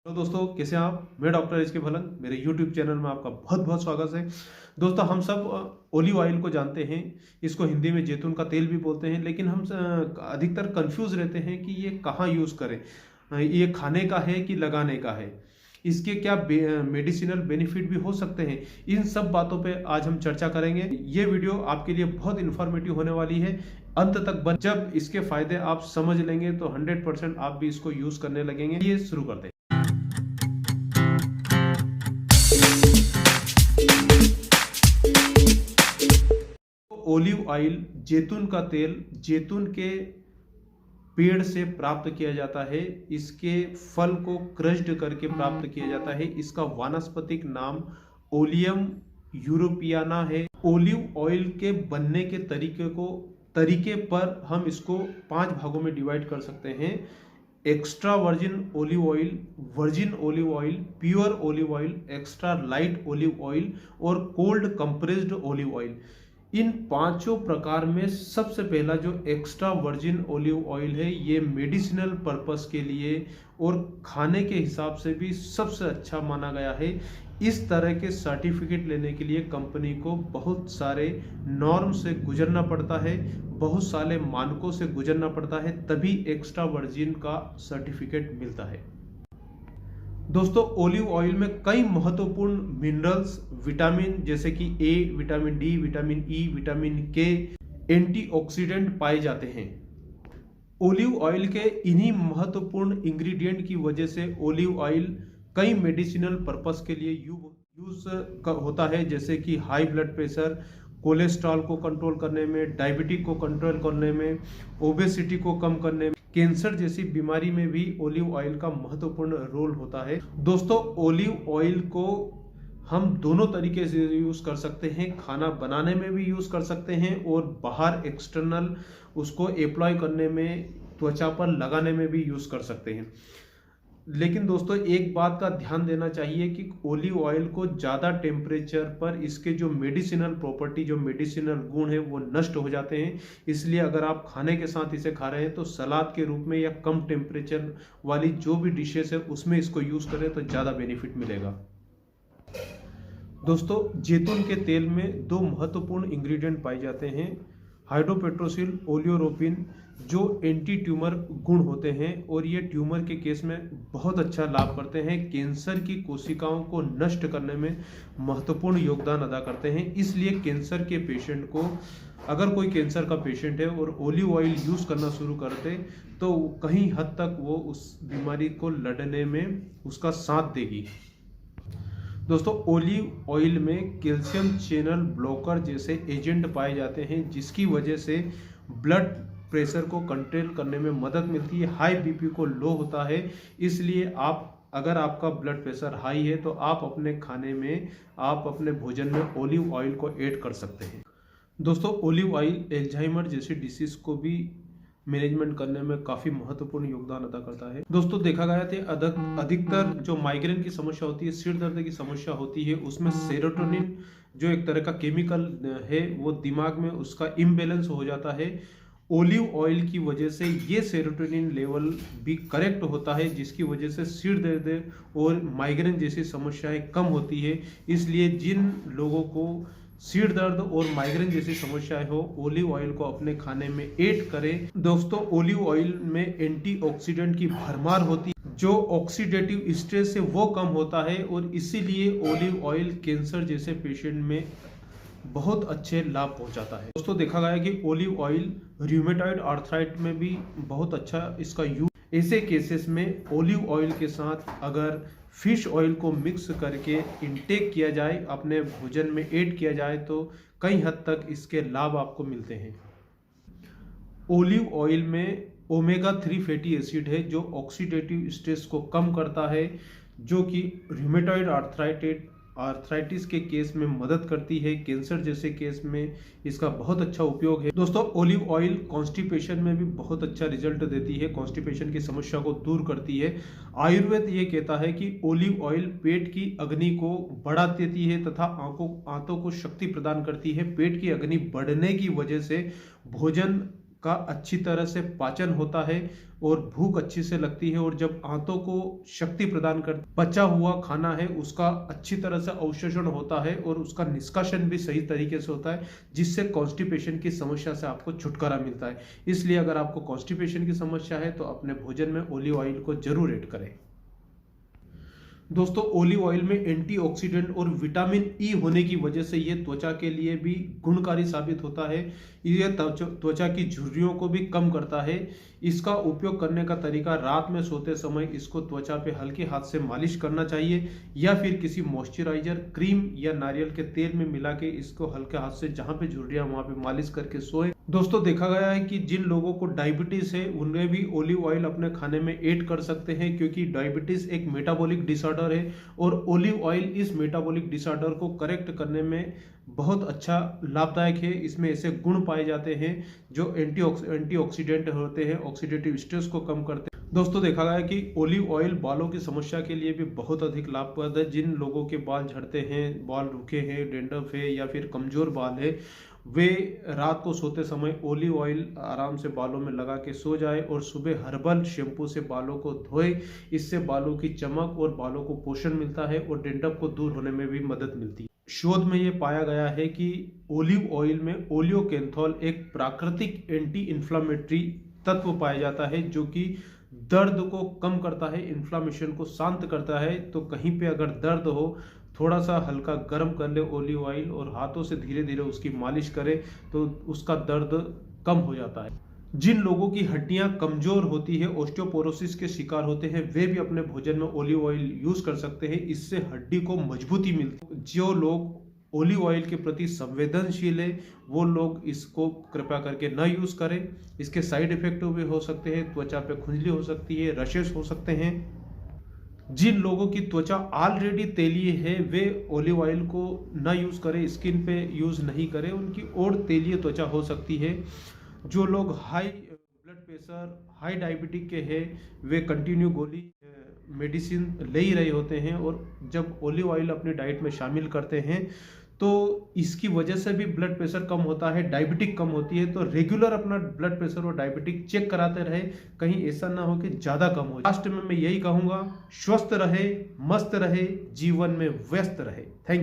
Hello दोस्तों, कैसे हैं आप। मैं डॉक्टर एच के भलन, मेरे यूट्यूब चैनल में आपका बहुत बहुत स्वागत है। दोस्तों, हम सब ओलिव ऑयल को जानते हैं। इसको हिंदी में जैतून का तेल भी बोलते हैं, लेकिन हम अधिकतर कंफ्यूज रहते हैं कि ये कहाँ यूज़ करें। ये खाने का है कि लगाने का है, इसके क्या मेडिसिनल बेनिफिट भी हो सकते हैं। इन सब बातों पे आज हम चर्चा करेंगे। ये वीडियो आपके लिए बहुत इन्फॉर्मेटिव होने वाली है। अंत तक बन, जब इसके फायदे आप समझ लेंगे तो 100% आप भी इसको यूज करने लगेंगे। ये शुरू करते हैं। ओलिव ऑयल, जैतून का तेल, जैतून के पेड़ से प्राप्त किया जाता है। इसके फल को क्रश्ड करके प्राप्त किया जाता है। इसका वानस्पतिक नाम ओलियम यूरोपियाना है। ओलिव ऑयल के बनने के तरीके पर हम इसको 5 भागों में डिवाइड कर सकते हैं। Extra virgin olive oil, virgin olive oil, pure olive oil, extra light olive oil और कोल्ड कंप्रेस्ड ओलिव ऑयल। इन पांचों प्रकार में सबसे पहला जो एक्स्ट्रा वर्जिन ओलिव ऑयल है, ये मेडिसिनल पर्पस के लिए और खाने के हिसाब से भी सबसे अच्छा माना गया है। इस तरह के सर्टिफिकेट लेने के लिए कंपनी को बहुत सारे नॉर्म से गुजरना पड़ता है, बहुत सारे मानकों से गुजरना पड़ता है, तभी एक्स्ट्रा वर्जिन का सर्टिफिकेट मिलता है। दोस्तों, ओलिव ऑयल में कई महत्वपूर्ण मिनरल्स, विटामिन जैसे कि A, vitamin D, vitamin E, vitamin K, antioxidant पाए जाते हैं। ओलिव ऑयल के इन्हीं महत्वपूर्ण इंग्रेडिएंट की वजह से ओलिव ऑयल कई मेडिसिनल पर्पस के लिए यूज होता है, जैसे कि हाई ब्लड प्रेशर, कोलेस्ट्रॉल को कंट्रोल करने में, डायबिटीज को कंट्रोल करने में, ओबेसिटी को कम करने में, कैंसर जैसी बीमारी में भी ओलिव ऑयल का महत्वपूर्ण रोल होता है। दोस्तों, ओलिव ऑयल को हम दोनों तरीके से यूज कर सकते हैं। खाना बनाने में भी यूज कर सकते हैं और बाहर एक्सटर्नल उसको अप्लाई करने में, त्वचा पर लगाने में भी यूज कर सकते हैं। लेकिन दोस्तों, एक बात का ध्यान देना चाहिए कि ओलिव ऑयल को ज़्यादा टेम्परेचर पर इसके जो मेडिसिनल प्रॉपर्टी, जो मेडिसिनल गुण है, वो नष्ट हो जाते हैं। इसलिए अगर आप खाने के साथ इसे खा रहे हैं तो सलाद के रूप में या कम टेम्परेचर वाली जो भी डिशेस है उसमें इसको यूज़ करें तो ज़्यादा बेनिफिट मिलेगा। दोस्तों, जैतून के तेल में 2 महत्वपूर्ण इंग्रेडिएंट पाए जाते हैं। हाइड्रोपेट्रोसिल ओलियोरोपिन, जो एंटी ट्यूमर गुण होते हैं और ये ट्यूमर के केस में बहुत अच्छा लाभ करते हैं। कैंसर की कोशिकाओं को नष्ट करने में महत्वपूर्ण योगदान अदा करते हैं। इसलिए कैंसर के पेशेंट को, अगर कोई कैंसर का पेशेंट है और ओलिव ऑयल यूज़ करना शुरू करते तो कहीं हद तक वो उस बीमारी को लड़ने में उसका साथ देगी। दोस्तों, ओलिव ऑयल में कैल्शियम चैनल ब्लॉकर जैसे एजेंट पाए जाते हैं, जिसकी वजह से ब्लड प्रेशर को कंट्रोल करने में मदद मिलती है। हाई बीपी को लो होता है। इसलिए अगर आपका ब्लड प्रेशर हाई है तो आप अपने खाने में, आप अपने भोजन में ओलिव ऑयल को ऐड कर सकते हैं। दोस्तों, ओलिव ऑयल एल्जाइमर जैसी डिसीज को भी मैनेजमेंट करने में काफ़ी महत्वपूर्ण योगदान अदा करता है। दोस्तों, देखा गया था अधिकतर जो माइग्रेन की समस्या होती है, सिर दर्द की समस्या होती है, उसमें सेरोटोनिन जो एक तरह का केमिकल है, वो दिमाग में उसका इम्बैलेंस हो जाता है। ओलिव ऑयल की वजह से ये सेरोटोनिन लेवल भी करेक्ट होता है, जिसकी वजह से सिर दर्द और माइग्रेन जैसी समस्याएं कम होती है। इसलिए जिन लोगों को सिर दर्द और माइग्रेन जैसी समस्याएं हो, ओलिव ऑयल को अपने खाने में ऐड करें। दोस्तों, ओलिव ऑयल में एंटीऑक्सीडेंट की भरमार होती है, जो ऑक्सीडेटिव स्ट्रेस है वो कम होता है और इसीलिए ओलिव ऑयल कैंसर जैसे पेशेंट में बहुत अच्छे लाभ पहुंचाता है। दोस्तों, देखा गया कि ओलिव ऑयल रूमेटॉइड आर्थराइट में भी बहुत अच्छा इसका यूज। ऐसे केसेस में ओलिव ऑयल के साथ अगर फिश ऑयल को मिक्स करके इंटेक किया जाए, अपने भोजन में ऐड किया जाए, तो कई हद तक इसके लाभ आपको मिलते हैं। ओलिव ऑयल में ओमेगा 3 फैटी एसिड है, जो ऑक्सीडेटिव स्ट्रेस को कम करता है, जो कि रूमेटॉइड आर्थराइटिस के केस में मदद करती है। कैंसर जैसे केस में इसका बहुत अच्छा उपयोग है। दोस्तों, ओलिव ऑयल कॉन्स्टिपेशन में भी बहुत अच्छा रिजल्ट देती है, कॉन्स्टिपेशन की समस्या को दूर करती है। आयुर्वेद ये कहता है कि ओलिव ऑयल पेट की अग्नि को बढ़ा देती है तथा आंतों को शक्ति प्रदान करती है। पेट की अग्नि बढ़ने की वजह से भोजन का अच्छी तरह से पाचन होता है और भूख अच्छी से लगती है, और जब आंतों को शक्ति प्रदान कर पचा हुआ खाना है उसका अच्छी तरह से अवशोषण होता है और उसका निष्कासन भी सही तरीके से होता है, जिससे कॉन्स्टिपेशन की समस्या से आपको छुटकारा मिलता है। इसलिए अगर आपको कॉन्स्टिपेशन की समस्या है तो अपने भोजन में ओलिव ऑयल को जरूर ऐड करें। दोस्तों, ओलिव ऑयल में एंटीऑक्सीडेंट और विटामिन ई होने की वजह से ये त्वचा के लिए भी गुणकारी साबित होता है। ये त्वचा की झुर्रियों को भी कम करता है। इसका उपयोग करने का तरीका, रात में सोते समय इसको त्वचा पे हल्के हाथ से मालिश करना चाहिए, या फिर किसी मॉइस्चराइजर क्रीम या नारियल के तेल में मिला के इसको हल्के हाथ से जहां पे झुर्रियां वहां पे मालिश करके सोए। दोस्तों, देखा गया है कि जिन लोगों को डायबिटीज है उन्हें भी ओलिव ऑयल अपने खाने में ऐड कर सकते हैं, क्योंकि डायबिटीज एक मेटाबॉलिक डिसऑर्डर है और ओलिव ऑयल इस मेटाबॉलिक डिसऑर्डर को करेक्ट करने में बहुत अच्छा लाभदायक है। इसमें ऐसे गुण पाए जाते हैं जो एंटीऑक्सीडेंट होते हैं, ऑक्सीडेटिव स्ट्रेस को कम करते हैं। दोस्तों, देखा गया है कि ओलिव ऑयल बालों की समस्या के लिए भी बहुत अधिक लाभप्रद है। जिन लोगों के बाल झड़ते हैं, बाल रूखे हैं, डेंड्रफ है या फिर कमजोर बाल है, वे रात को सोते समय ओलिव ऑयल आराम से बालों में लगा के सो जाए और सुबह हर्बल शैम्पू से बालों को धोए। इससे बालों की चमक और बालों को पोषण मिलता है और डेंड्रफ को दूर होने में भी मदद मिलती है। शोध में यह पाया गया है कि ओलिव ऑयल में ओलियोकेंथोल एक प्राकृतिक एंटी इन्फ्लामेटरी तत्व पाया जाता है, जो कि दर्द को कम करता है, इन्फ्लामेशन को शांत करता है। तो कहीं पे अगर दर्द हो, थोड़ा सा हल्का गर्म कर ले ओलिव ऑयल और हाथों से धीरे धीरे उसकी मालिश करें तो उसका दर्द कम हो जाता है। जिन लोगों की हड्डियां कमजोर होती है, ऑस्टियोपोरोसिस के शिकार होते हैं, वे भी अपने भोजन में ओलिव ऑयल यूज कर सकते हैं। इससे हड्डी को मजबूती मिलती है। जो लोग ओलिव ऑयल के प्रति संवेदनशील है वो लोग इसको कृपया करके न यूज करें। इसके साइड इफेक्ट भी हो सकते हैं, त्वचा पे खुजली हो सकती है, रशेस हो सकते हैं। जिन लोगों की त्वचा ऑलरेडी तेलीय है वे ओलिव ऑयल को ना यूज करें, स्किन पे यूज नहीं करें, उनकी और तेलीय त्वचा हो सकती है। जो लोग high blood pressure, high diabetic के हैं, वे कंटिन्यू गोली मेडिसिन ले ही रहे होते हैं, और जब ओलिव ऑयल अपनी डाइट में शामिल करते हैं तो इसकी वजह से भी ब्लड प्रेशर कम होता है, डायबिटिक कम होती है। तो रेगुलर अपना ब्लड प्रेशर और डायबिटिक चेक कराते रहे, कहीं ऐसा ना हो कि ज़्यादा कम हो। लास्ट में मैं यही कहूँगा, स्वस्थ रहे, मस्त रहे, जीवन में व्यस्त रहे। Thank you.